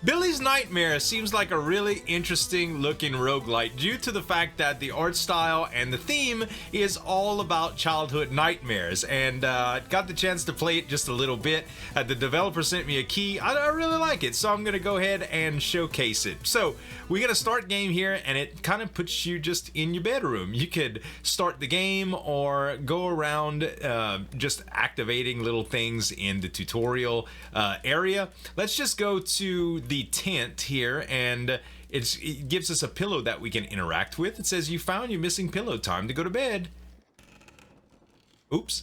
Billy's Nightmare seems like a really interesting looking roguelike due to the fact that the art style and the theme is all about childhood nightmares, and got the chance to play it just a little bit. The developer sent me a key. I really like it, so I'm gonna go ahead and showcase it. So we're gonna start game here, and it kind of puts you just in your bedroom. You could start the game or go around just activating little things in the tutorial area. Let's just go to the tent here, and it gives us a pillow that we can interact with. It says you found your missing pillow, time to go to bed. Oops.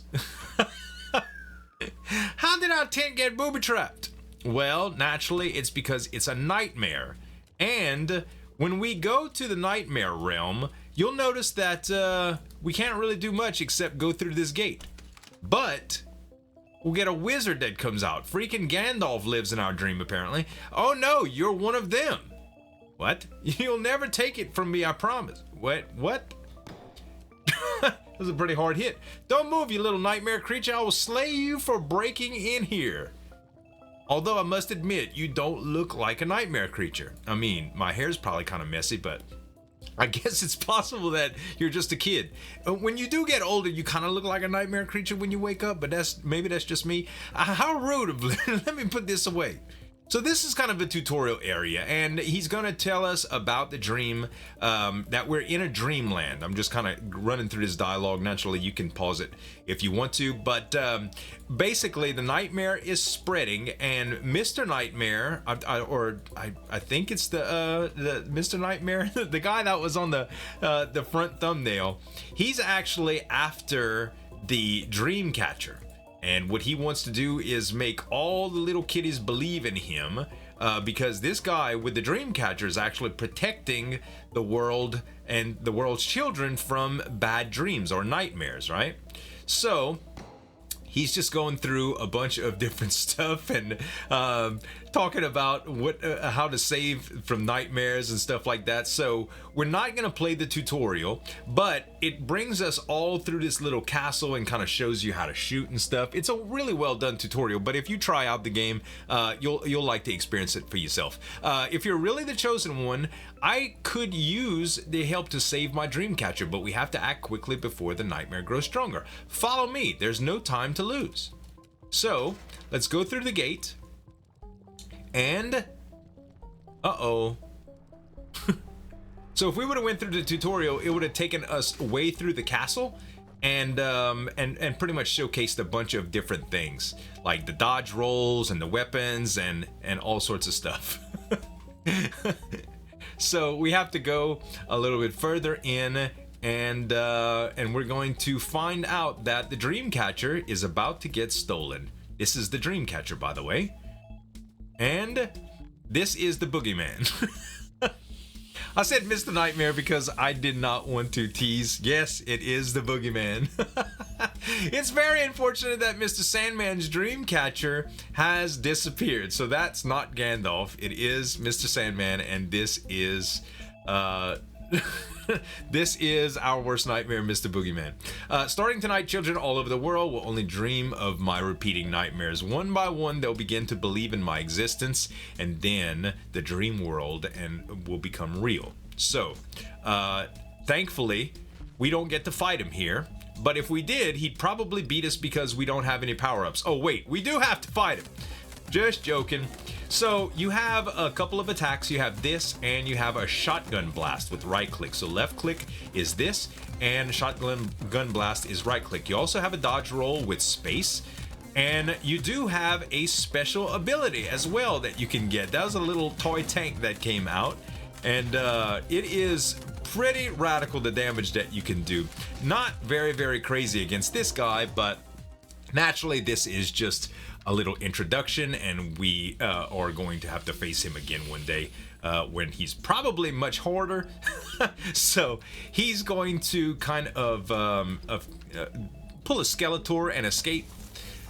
How did our tent get booby trapped? Well, naturally it's because it's a nightmare, and when we go to the nightmare realm, you'll notice that we can't really do much except go through this gate. But we'll get a wizard that comes out. Freaking Gandalf lives in our dream, apparently. Oh no, you're one of them. What? You'll never take it from me, I promise. What? That was a pretty hard hit. Don't move, you little nightmare creature. I will slay you for breaking in here. Although I must admit, you don't look like a nightmare creature. I mean, my hair's probably kind of messy, but I guess it's possible that you're just a kid. When you do get older, you kind of look like a nightmare creature when you wake up, but maybe that's just me. How rude of let me put this away. So this is kind of a tutorial area, and he's gonna tell us about the dream, that we're in a dreamland. I'm just kind of running through this dialogue. Naturally, you can pause it if you want to, but basically the nightmare is spreading, and Mr. Nightmare, I think it's the Mr. Nightmare, the guy that was on the front thumbnail, he's actually after the dream catcher. And what he wants to do is make all the little kitties believe in him, because this guy with the dream catcher is actually protecting the world and the world's children from bad dreams or nightmares, right? So he's just going through a bunch of different stuff and talking about how to save from nightmares and stuff like that. So we're not going to play the tutorial, but it brings us all through this little castle and kind of shows you how to shoot and stuff. It's a really well done tutorial, but if you try out the game, you'll like to experience it for yourself. If you're really the chosen one, I could use the help to save my dream catcher, but we have to act quickly before the nightmare grows stronger. Follow me, there's no time to lose. So let's go through the gate, and so if we would have went through the tutorial, it would have taken us way through the castle and pretty much showcased a bunch of different things like the dodge rolls and the weapons and all sorts of stuff. So we have to go a little bit further in, and we're going to find out that the dream catcher is about to get stolen. This is the dream catcher, by the way, and this is the boogeyman. I said Mr. Nightmare because I did not want to tease. Yes, it is the boogeyman. It's very unfortunate that Mr. Sandman's dream catcher has disappeared. So that's not Gandalf. It is Mr. Sandman, and this is this is our worst nightmare, Mr. Boogeyman. Starting tonight, children all over the world will only dream of my repeating nightmares. One by one, they'll begin to believe in my existence, and then the dream world will become real. So, thankfully, we don't get to fight him here. But if we did, he'd probably beat us because we don't have any power-ups. Oh, wait, we do have to fight him. Just joking. So you have a couple of attacks. You have this, and you have a shotgun blast with right click. So left click is this, and shotgun blast is right click. You also have a dodge roll with space, and you do have a special ability as well that you can get. That was a little toy tank that came out, and it is pretty radical, the damage that you can do. Not very, very crazy against this guy, but naturally this is just a little introduction, and we are going to have to face him again one day when he's probably much harder. So he's going to kind of pull a Skeletor and escape.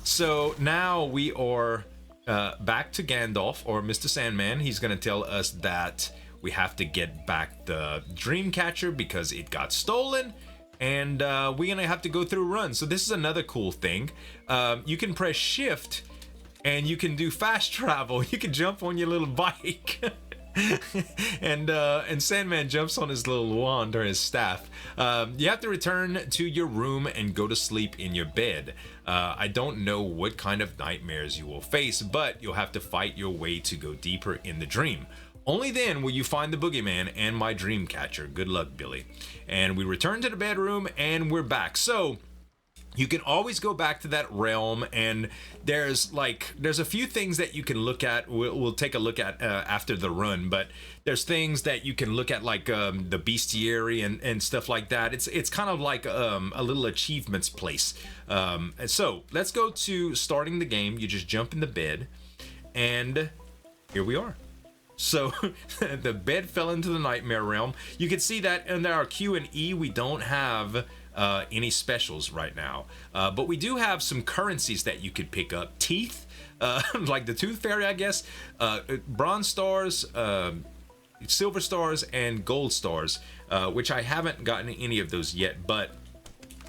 So now we are back to Gandalf, or Mr. Sandman. He's going to tell us that we have to get back the Dreamcatcher because it got stolen, and we're gonna have to go through a run. So this is another cool thing. You can press shift and you can do fast travel. You can jump on your little bike. and Sandman jumps on his little wand or his staff. You have to return to your room and go to sleep in your bed. I don't know what kind of nightmares you will face, but you'll have to fight your way to go deeper in the dream. Only then will you find the boogeyman and my dream catcher. Good luck, Billy. And we return to the bedroom and we're back. So you can always go back to that realm, and there's a few things that you can look at. We'll take a look at after the run, but there's things that you can look at, like the bestiary and stuff like that. It's kind of like a little achievements place. So let's go to starting the game. You just jump in the bed, and here we are. So the bed fell into the nightmare realm. You can see that in our Q and E, we don't have any specials right now, but we do have some currencies that you could pick up. Teeth, like the tooth fairy, I guess, bronze stars, silver stars, and gold stars, which I haven't gotten any of those yet, but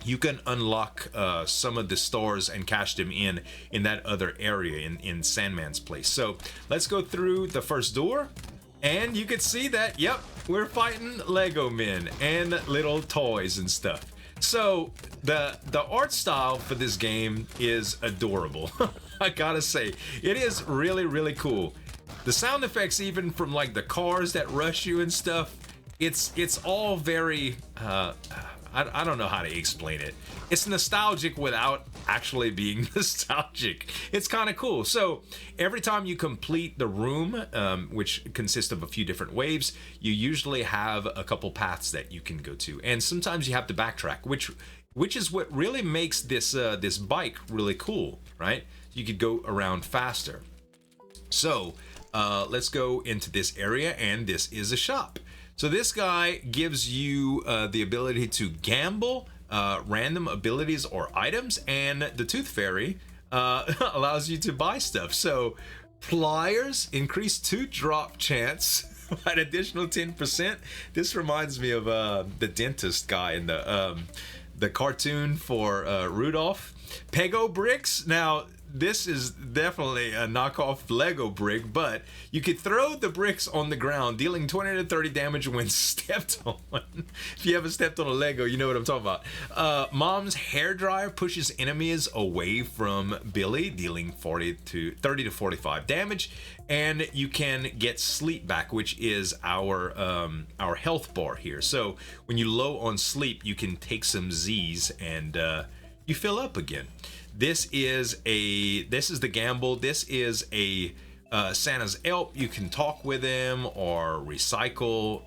you can unlock some of the stars and cash them in that other area in Sandman's place. So let's go through the first door, and you can see that, yep, we're fighting Lego men and little toys and stuff. So the art style for this game is adorable. I gotta say, it is really cool. The sound effects, even from like the cars that rush you and stuff, it's all very I don't know how to explain it. It's nostalgic without actually being nostalgic. It's kind of cool. So every time you complete the room, which consists of a few different waves, you usually have a couple paths that you can go to, and sometimes you have to backtrack, which is what really makes this this bike really cool, right? You could go around faster. So let's go into this area, and this is a shop. So this guy gives you the ability to gamble, random abilities or items, and the Tooth Fairy allows you to buy stuff. So pliers increase 2 drop chance by an additional 10%. This reminds me of the dentist guy in the cartoon for Rudolph. Pego Bricks. Now, this is definitely a knockoff Lego brick, but you could throw the bricks on the ground, dealing 20 to 30 damage when stepped on. If you haven't stepped on a Lego, you know what I'm talking about. Mom's hairdryer pushes enemies away from Billy, dealing 30 to 45 damage, and you can get sleep back, which is our health bar here. So when you're low on sleep, you can take some Z's and you fill up again. This is the gamble. This is a Santa's elf. You can talk with him or recycle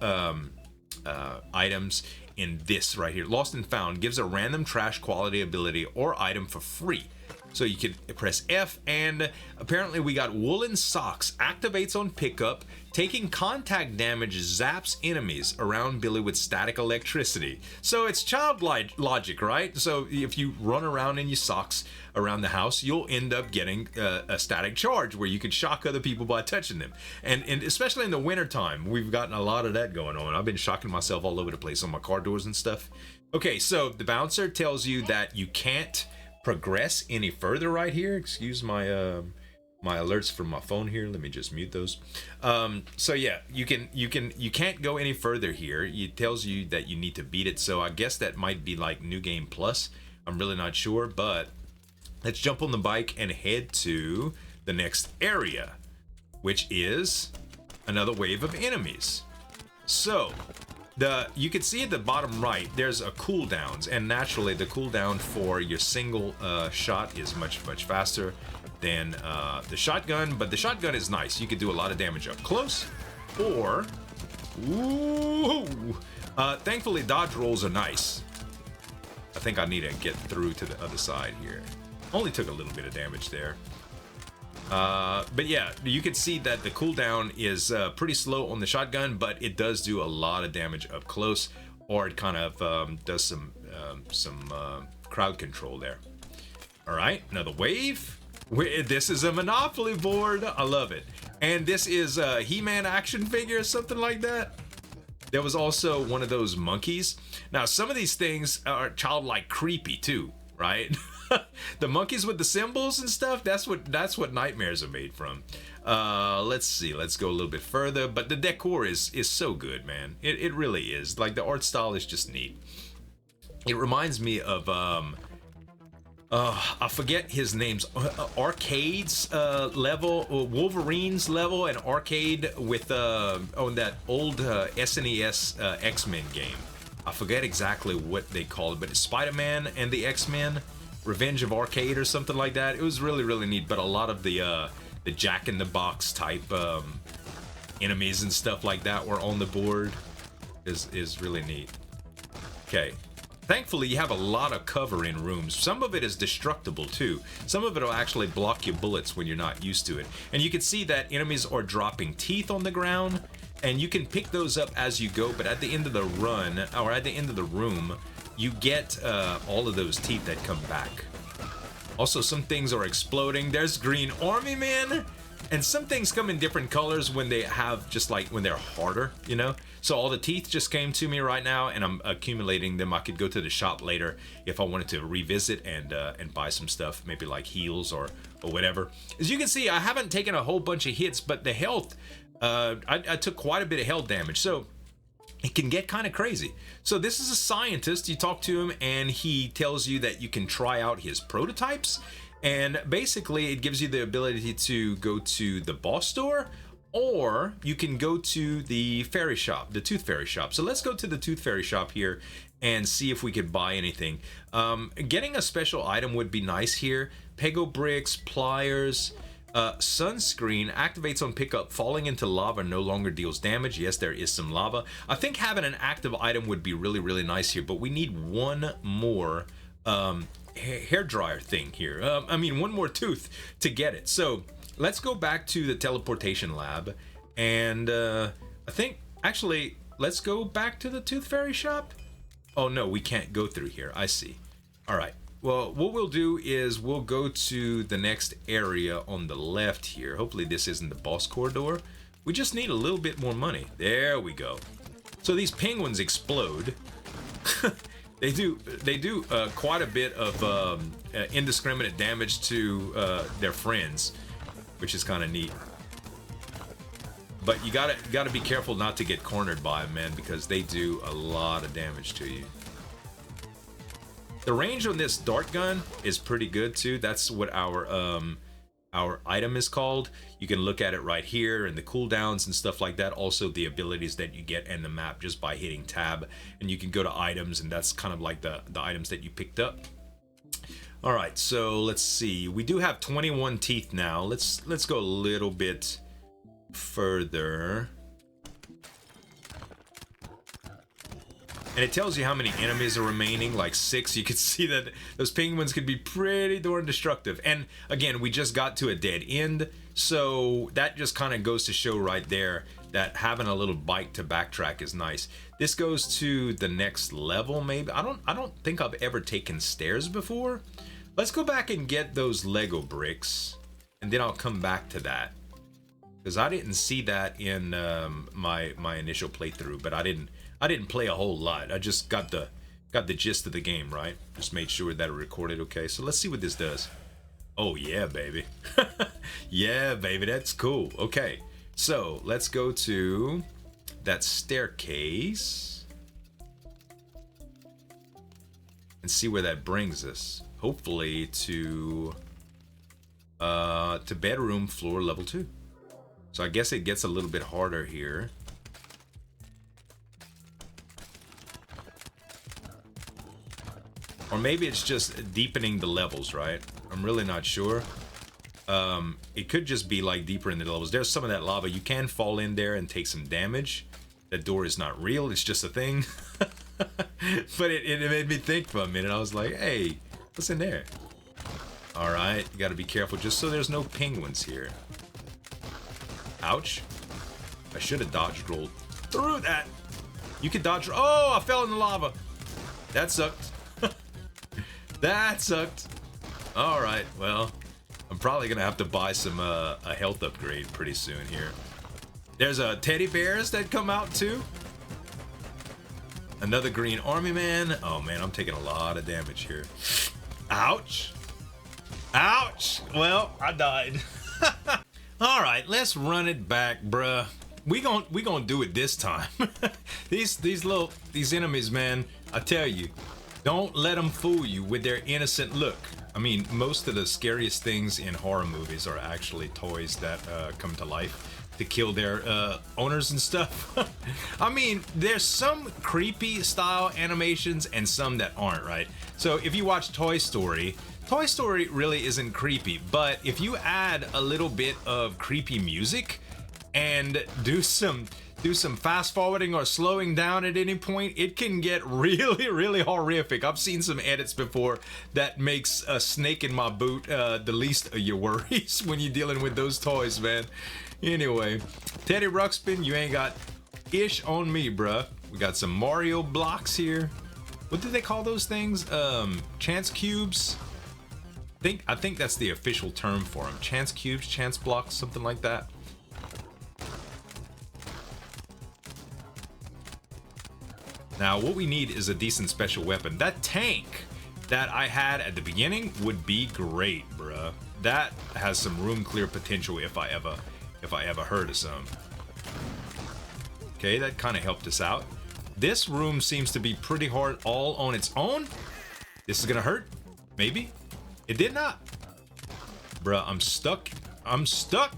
items in this right here. Lost and Found gives a random trash quality ability or item for free. So you can press F, and apparently we got woolen socks. Activates on pickup. Taking contact damage zaps enemies around Billy with static electricity. So it's childlike logic, right? So if you run around in your socks around the house, you'll end up getting a static charge where you can shock other people by touching them. And especially in the wintertime, we've gotten a lot of that going on. I've been shocking myself all over the place on my car doors and stuff. Okay, so the bouncer tells you that you can't progress any further right here. Excuse my my alerts from my phone here. Let me just mute those. So yeah, you can't go any further here. It tells you that you need to beat it. So I guess that might be like New Game Plus. I'm really not sure, but let's jump on the bike and head to the next area, which is another wave of enemies. So you can see at the bottom right, there's a cooldowns, and naturally the cooldown for your single shot is much faster than the shotgun, but the shotgun is nice. You can do a lot of damage up close, or thankfully dodge rolls are nice. I think I need to get through to the other side here. Only took a little bit of damage there. But yeah, you can see that the cooldown is pretty slow on the shotgun, but it does do a lot of damage up close, or it kind of does some crowd control there. All right, another wave. This is a Monopoly board. I love it. And this is a He-Man action figure or something like that. There was also one of those monkeys. Now, some of these things are childlike creepy too, right? The monkeys with the symbols and stuff, that's what nightmares are made from. Let's see, let's go a little bit further, but the decor is so good, man. It really is. Like, the art style is just neat. It reminds me of I forget his name's Arcade's level, Wolverine's level, and Arcade with on that old SNES X-Men game. I forget exactly what they call it, but it's Spider-Man and the X-Men, Revenge of Arcade or something like that. It was really, really neat, but a lot of the Jack-in-the-Box type enemies and stuff like that were on the board. Is really neat. Okay. Thankfully, you have a lot of cover in rooms. Some of it is destructible too. Some of it will actually block your bullets when you're not used to it. And you can see that enemies are dropping teeth on the ground, and you can pick those up as you go, but at the end of the run, or at the end of the room, you get all of those teeth that come back. Also, some things are exploding. There's Green Army Man, and some things come in different colors when they have, just like when they're harder, you know? So all the teeth just came to me right now, and I'm accumulating them. I could go to the shop later if I wanted to revisit and buy some stuff, maybe like heals or whatever. As you can see, I haven't taken a whole bunch of hits, but the health, I took quite a bit of health damage, so it can get kind of crazy. So this is a scientist. You talk to him, and he tells you that you can try out his prototypes, and basically it gives you the ability to go to the boss store, or you can go to the fairy shop, the tooth fairy shop. So let's go to the tooth fairy shop here and see if we could buy anything. Getting a special item would be nice here. Pego Bricks, pliers, sunscreen activates on pickup. Falling into lava no longer deals damage. Yes, there is some lava. I think having an active item would be really, really nice here, but we need one more hair dryer thing here. I mean, one more tooth to get it. So let's go back to the teleportation lab, and I think, actually, let's go back to the tooth fairy shop. Oh no, we can't go through here. I see. All right. Well, what we'll do is we'll go to the next area on the left here. Hopefully this isn't the boss corridor. We just need a little bit more money. There we go. So these penguins explode. They do quite a bit of indiscriminate damage to their friends, which is kind of neat. But you gotta be careful not to get cornered by them, man, because they do a lot of damage to you. The range on this dart gun is pretty good too. That's what our item is called. You can look at it right here, and the cooldowns and stuff like that. Also the abilities that you get in the map just by hitting tab, and you can go to items, and that's kind of like the items that you picked up. All right, so let's see. We do have 21 teeth now. Let's go a little bit further. And it tells you how many enemies are remaining, like 6. You can see that those penguins could be pretty darn destructive. And again, we just got to a dead end, so that just kind of goes to show right there that having a little bike to backtrack is nice. This goes to the next level, maybe. I don't think I've ever taken stairs before. Let's go back and get those Lego bricks, and then I'll come back to that, because I didn't see that in my initial playthrough, but I didn't play a whole lot. I just got the gist of the game, right? Just made sure that it recorded okay. So let's see what this does. Oh yeah, baby. Yeah, baby, that's cool. Okay, so let's go to that staircase and see where that brings us. Hopefully to bedroom floor level 2. So I guess it gets a little bit harder here. Or maybe it's just deepening the levels, right? I'm really not sure. It could just be like deeper in the levels. There's some of that lava. You can fall in there and take some damage. That door is not real. It's just a thing. But it made me think for a minute. I was like, hey, what's in there? All right, you got to be careful just so there's no penguins here. Ouch. I should have dodge rolled through that. You can dodge. Oh, I fell in the lava. That sucked. That sucked. All right, well, I'm probably gonna have to buy some a health upgrade pretty soon here. There's teddy bears that come out too. Another green army man. Oh man, I'm taking a lot of damage here. Ouch. Ouch! Well, I died. All right, let's run it back, bruh. We gon' do it this time. these enemies, man. I tell you, don't let them fool you with their innocent look. I mean, most of the scariest things in horror movies are actually toys that come to life to kill their owners and stuff. I mean, there's some creepy style animations and some that aren't, right? So if you watch Toy Story really isn't creepy, but if you add a little bit of creepy music and do some fast forwarding or slowing down at any point, it can get really horrific. I've seen some edits before that makes a snake in my boot the least of your worries when you're dealing with those toys, man. Anyway, Teddy Ruxpin, you ain't got ish on me, bruh. We got some Mario blocks here. What do they call those things? Chance cubes? I think that's the official term for them. Chance cubes, chance blocks, something like that. Now, what we need is a decent special weapon. That tank that I had at the beginning would be great, bruh. That has some room clear potential if I ever heard of some. Okay, that kind of helped us out. This room seems to be pretty hard all on its own. This is gonna hurt, maybe. It did not. Bruh, I'm stuck.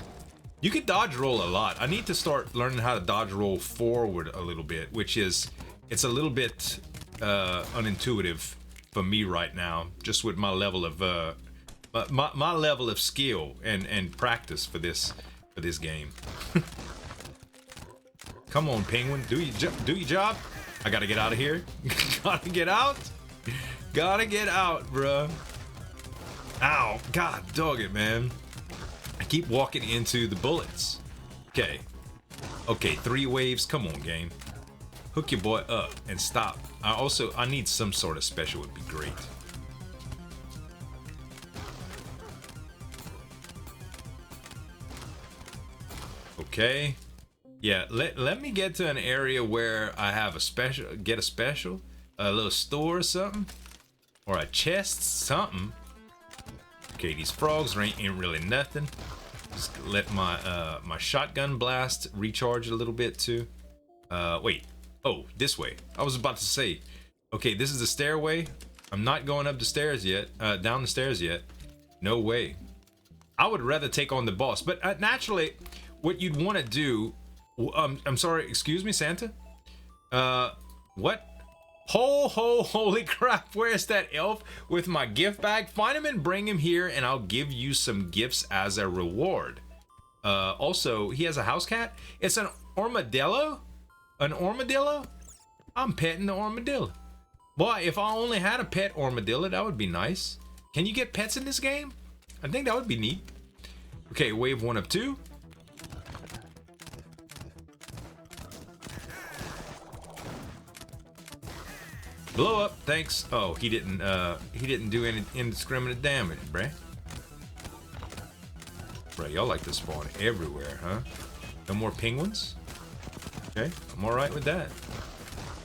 You can dodge roll a lot. I need to start learning how to dodge roll forward a little bit, which is, it's a little bit unintuitive for me right now, just with my level of my level of skill and practice for this game. Come on, penguin, do your job. I gotta get out of here. Gotta get out, bruh. Ow, god dog it, man. I keep walking into the bullets. Okay, 3 waves. Come on, game. Hook your boy up and stop. I need some sort of special, would be great. Okay. Yeah, let me get to an area where I have a special, a little store or something, or a chest, something. Okay, these frogs ain't really nothing. Just let my my shotgun blast recharge a little bit too. Wait. Oh, this way. I was about to say. Okay, this is the stairway. I'm not going up the stairs yet. Down the stairs yet. No way. I would rather take on the boss, but naturally, what you'd want to do. I'm sorry. Excuse me, Santa. What? Holy crap, where's that elf with my gift bag? Find him and bring him here and I'll give you some gifts as a reward. Also, he has a house cat. It's an armadillo? An armadillo? I'm petting the armadillo. Boy, if I only had a pet armadillo, that would be nice. Can you get pets in this game? I think that would be neat. Okay, wave 1 of 2. Blow up, thanks. Oh, he didn't do any indiscriminate damage, bruh. Bruh, y'all like to spawn everywhere, huh? No more penguins? Okay, I'm alright with that.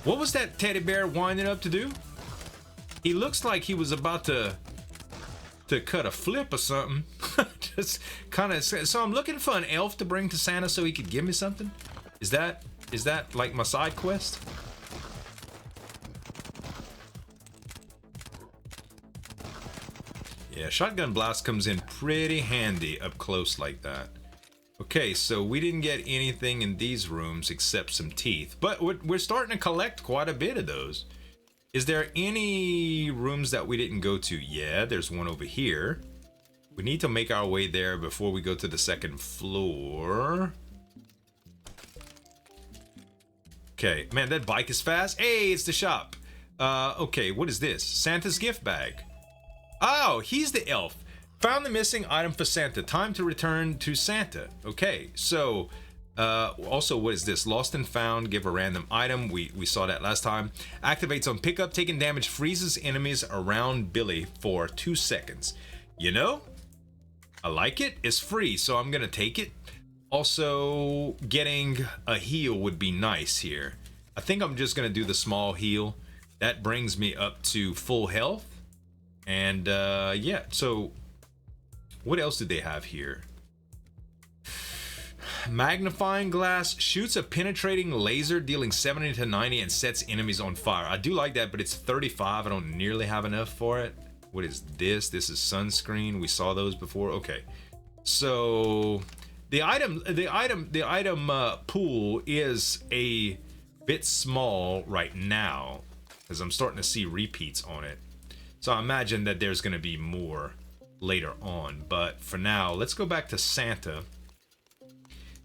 What was that teddy bear winding up to do? He looks like he was about to cut a flip or something. Just kind of. So I'm looking for an elf to bring to Santa so he could give me something. Is that like my side quest? Yeah, shotgun blast comes in pretty handy up close like that. Okay, so we didn't get anything in these rooms except some teeth, but we're starting to collect quite a bit of those. Is there any rooms that we didn't go to? Yeah, there's one over here. We need to make our way there before we go to the 2nd floor. Okay, man, that bike is fast. Hey, it's the shop. Okay, what is this? Santa's gift bag. Oh, he's the elf. Found the missing item for Santa. Time to return to Santa. Okay, so also, what is this? Lost and found. Give a random item. We saw that last time. Activates on pickup. Taking damage. Freezes enemies around Billy for 2 seconds. You know, I like it. It's free, so I'm gonna take it. Also, getting a heal would be nice here. I think I'm just gonna do the small heal. That brings me up to full health. And yeah, so What else did they have here? Magnifying Glass shoots a penetrating laser dealing 70 to 90 and sets enemies on fire. I do like that, but it's 35. I don't nearly have enough for it. What is this? This is sunscreen. We saw those before. Okay. So the item pool is a bit small right now because I'm starting to see repeats on it. So I imagine that there's going to be more later on. But for now, let's go back to Santa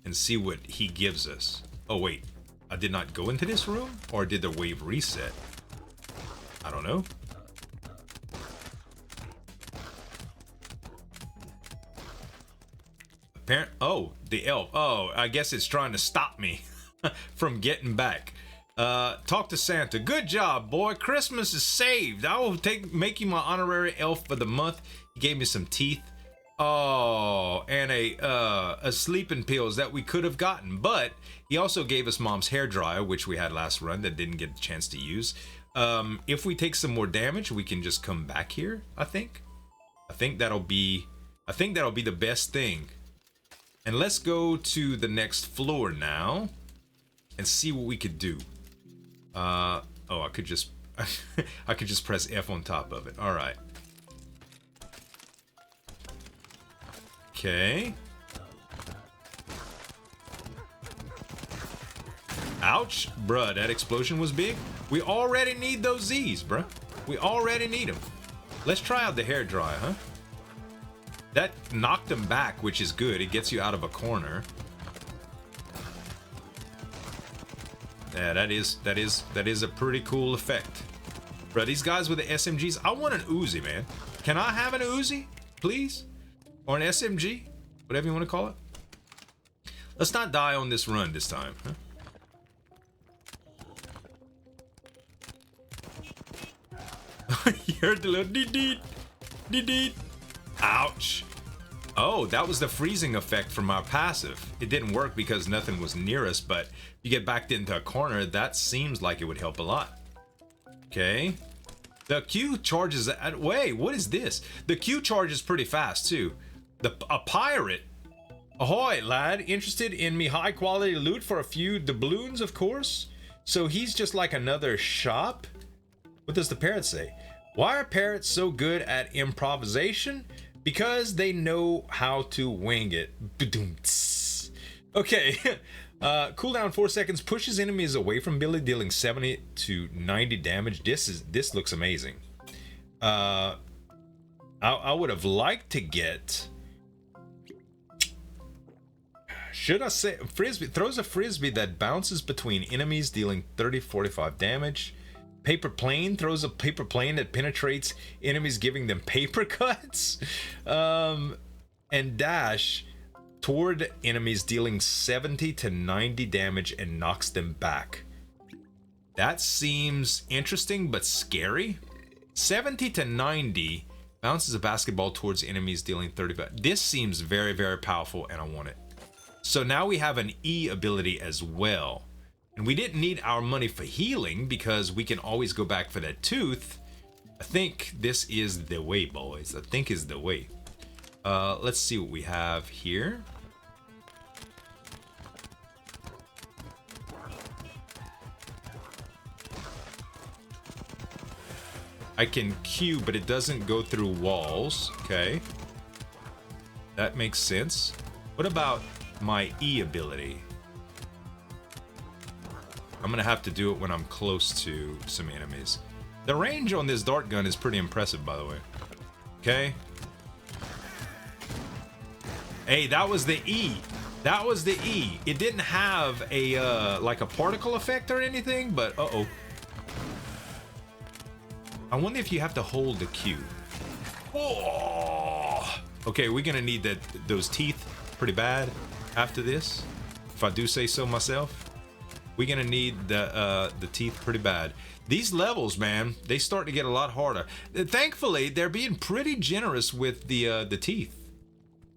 and see what he gives us. Oh wait, I did not go into this room? Or did the wave reset? I don't know. Oh, the elf. Oh, I guess it's trying to stop me from getting back. Talk to Santa. Good job, boy. Christmas is saved. I will make you my honorary elf for the month. He gave me some teeth. Oh, and a sleeping pills that we could have gotten, but he also gave us Mom's hair dryer, which we had last run that didn't get the chance to use. If we take some more damage, we can just come back here. I think that'll be the best thing. And let's go to the next floor now and see what we could do. Oh, I could just I could just press F on top of it. All right. Okay. Ouch, bruh, that explosion was big. We already need those Z's, bruh. We already need them. Let's try out the hair dryer, huh? That knocked them back, which is good. It gets you out of a corner. Yeah, that is a pretty cool effect. Bruh, these guys with the SMGs, I want an Uzi, man. Can I have an Uzi, please? Or an SMG, whatever you want to call it. Let's not die on this run this time, huh? You heard the little dee-dee. Ouch. Oh, that was the freezing effect from our passive. It didn't work because nothing was near us, but you get backed into a corner, that seems like it would help a lot. Okay. The Q charges at, wait, what is this? The Q charges pretty fast too. A pirate. Ahoy, lad. Interested in me high quality loot for a few doubloons, of course? So he's just like another shop? What does the parrot say? Why are parrots so good at improvisation? Because they know how to wing it. Okay. Cooldown 4 seconds. Pushes enemies away from Billy, dealing 70 to 90 damage. This looks amazing. I would have liked to get... Should I say frisbee? Throws a frisbee that bounces between enemies, dealing 30-45 damage. Paper plane throws a paper plane that penetrates enemies, giving them paper cuts. And dash toward enemies, dealing 70 to 90 damage and knocks them back. That seems interesting but scary. 70 to 90 bounces a basketball towards enemies, dealing 35. This seems very, very powerful, and I want it. So now we have an E ability as well. And we didn't need our money for healing because we can always go back for that tooth. I think this is the way, boys. I think is the way. Let's see what we have here. I can Q, but it doesn't go through walls. Okay. That makes sense. What about my E ability? I'm gonna have to do it when I'm close to some enemies. The range on this dart gun is pretty impressive, by the way. Okay. Hey, that was the E. That was the E. It didn't have a like a particle effect or anything, but uh-oh. I wonder if you have to hold the Q. Oh! Okay, we're gonna need those teeth pretty bad after this, if I do say so myself. We're gonna need the teeth pretty bad. These levels, man, they start to get a lot harder. Thankfully, they're being pretty generous with the teeth.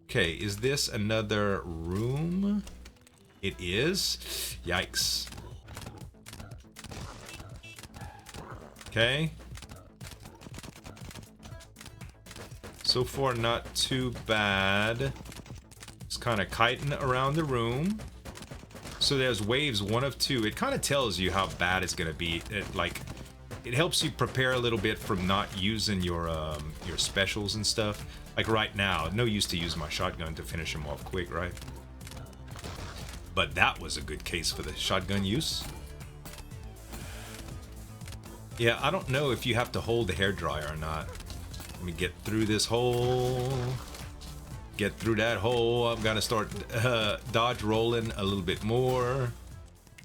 Okay, is this another room? It is. Yikes. So far, not too bad. Just kind of kiting around the room. So there's waves 1 of 2. It kind of tells you how bad it's gonna be. It helps you prepare a little bit from not using your specials and stuff. Like right now, no use to use my shotgun to finish them off quick, right? But that was a good case for the shotgun use. Yeah, I don't know if you have to hold the hairdryer or not. Let me get through this hole. Get through that hole. I'm gonna start dodge rolling a little bit more.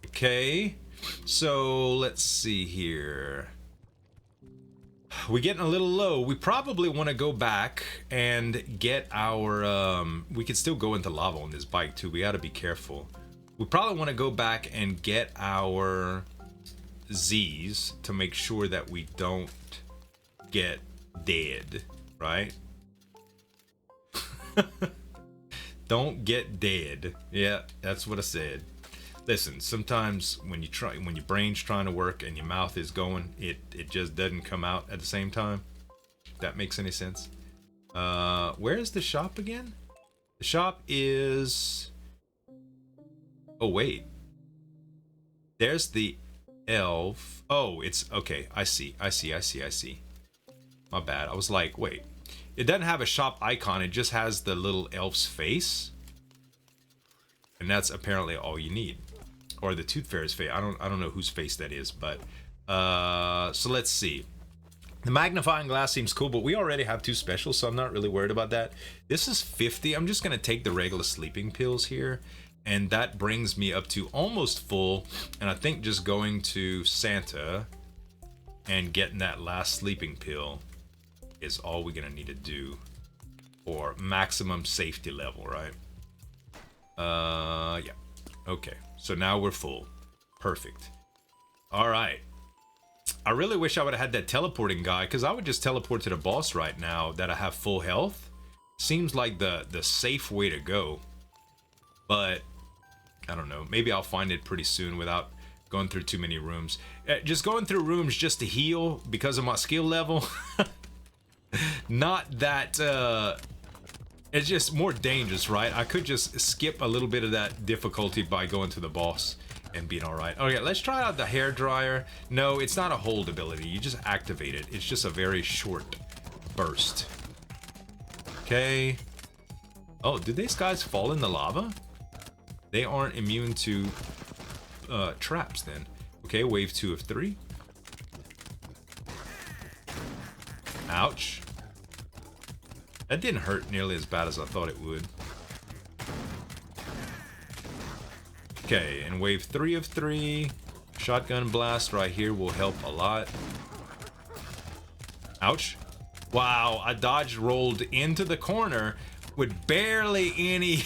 Okay, so let's see here. We're getting a little low. We probably want to go back and get our we could still go into lava on this bike too. We got to be careful. We probably want to go back and get our Z's to make sure that we don't get dead, right? Don't get dead. Yeah, that's what I said. Listen, sometimes when your brain's trying to work and your mouth is going, it just doesn't come out at the same time. If that makes any sense. Where's the shop again? The shop is... Oh, wait. There's the elf. Oh, it's... Okay, I see. My bad. I was like, wait. It doesn't have a shop icon. It just has the little elf's face. And that's apparently all you need. Or the Tooth Fairy's face. I don't know whose face that is, but... so let's see. The Magnifying Glass seems cool, but we already have 2 specials, so I'm not really worried about that. This is 50. I'm just going to take the regular sleeping pills here. And that brings me up to almost full. And I think just going to Santa and getting that last sleeping pill is all we're gonna need to do for maximum safety level, right? Yeah. Okay. So now we're full. Perfect. All right. I really wish I would have had that teleporting guy, because I would just teleport to the boss right now that I have full health. Seems like the safe way to go. But I don't know. Maybe I'll find it pretty soon without going through too many rooms. Just going through rooms just to heal because of my skill level. Not that it's just more dangerous, right? I could just skip a little bit of that difficulty by going to the boss and being all right. Okay, let's try out the hair dryer. No, it's not a hold ability. You just activate it. It's just a very short burst. Okay. Oh, did these guys fall in the lava? They aren't immune to traps then. Okay, wave 2 of 3. Ouch. That didn't hurt nearly as bad as I thought it would. Okay, and wave 3 of 3. Shotgun blast right here will help a lot. Ouch. Wow, I dodge rolled into the corner with barely any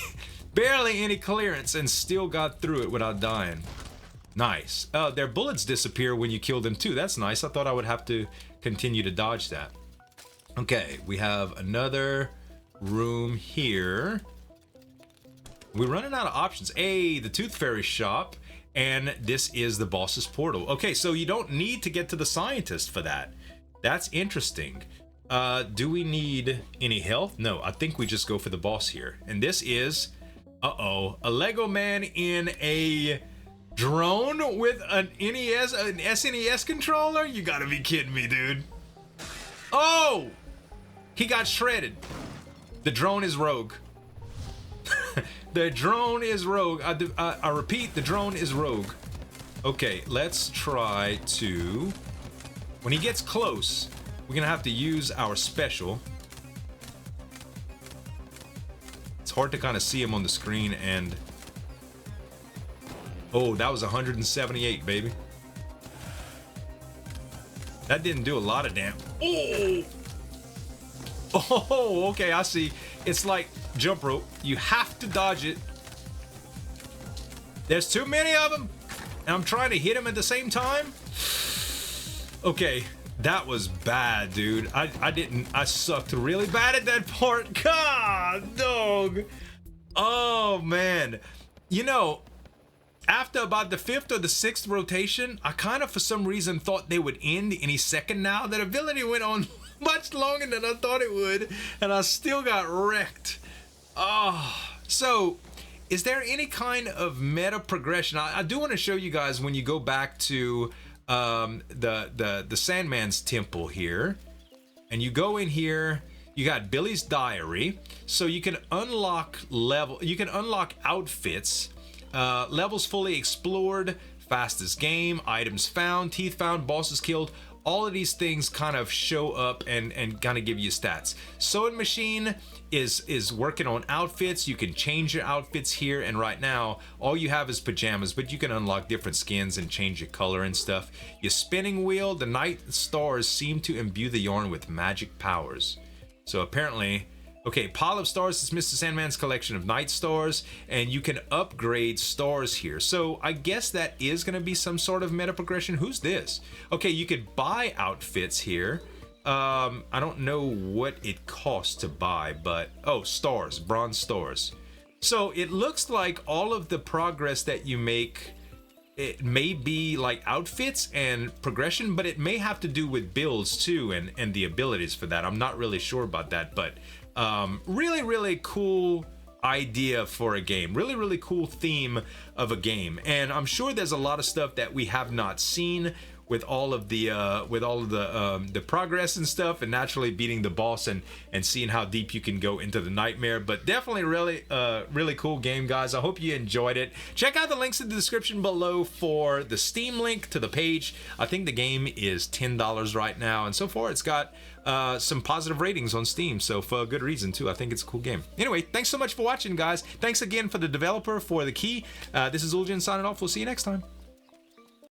clearance and still got through it without dying. Nice. Their bullets disappear when you kill them too. That's nice. I thought I would have to continue to dodge that. Okay, we have another room here. We're running out of options. Hey, the Tooth Fairy shop, and this is the boss's portal. Okay, so you don't need to get to the scientist for that. That's interesting. Do we need any health? No, I think we just go for the boss here. And this is, a Lego man in a drone with an SNES controller? You gotta be kidding me, dude. Oh! He got shredded. The drone is rogue. The drone is rogue. I repeat, the drone is rogue. Okay, let's try to... When he gets close, we're gonna have to use our special. It's hard to kind of see him on the screen and... Oh, that was 178, baby. That didn't do a lot of damage. Oh! Oh, okay, I see. It's like jump rope. You have to dodge it. There's too many of them, and I'm trying to hit them at the same time. Okay, that was bad, dude. I sucked really bad at that part. God, dog. Oh, man. You know, after about the 5th or the 6th rotation, I kind of, for some reason, thought they would end any second now. That ability went on much longer than I thought it would, and I still got wrecked. Oh, so is there any kind of meta progression? I do want to show you guys when you go back to the Sandman's temple here, and you go in here. You got Billy's diary, so you can unlock outfits, levels fully explored, fastest game, items found, teeth found, bosses killed. All of these things kind of show up and kind of give you stats. Sewing machine is working on outfits. You can change your outfits here, and right now all you have is pajamas, but you can unlock different skins and change your color and stuff. Your spinning wheel, the night stars seem to imbue the yarn with magic powers. So apparently, okay, pile of stars is Mr. Sandman's collection of night stars, and you can upgrade stars here. So I guess that is going to be some sort of meta progression. Who's this? Okay, you could buy outfits here. I don't know what it costs to buy, but oh, stars, bronze stars. So it looks like all of the progress that you make, it may be like outfits and progression, but it may have to do with builds too, and the abilities for that. I'm not really sure about that, but really cool idea for a game. Really cool theme of a game, and I'm sure there's a lot of stuff that we have not seen with all of the progress and stuff, and naturally beating the boss and seeing how deep you can go into the nightmare. But definitely really cool game, guys. I hope you enjoyed it. Check out the links in the description below for the Steam link to the page. I think the game is $10 right now, and so far it's got some positive ratings on Steam, so for a good reason too. I think it's a cool game. Anyway, thanks so much for watching, guys. Thanks again for the developer for the key. This is Zueljin signing off. We'll see you next time.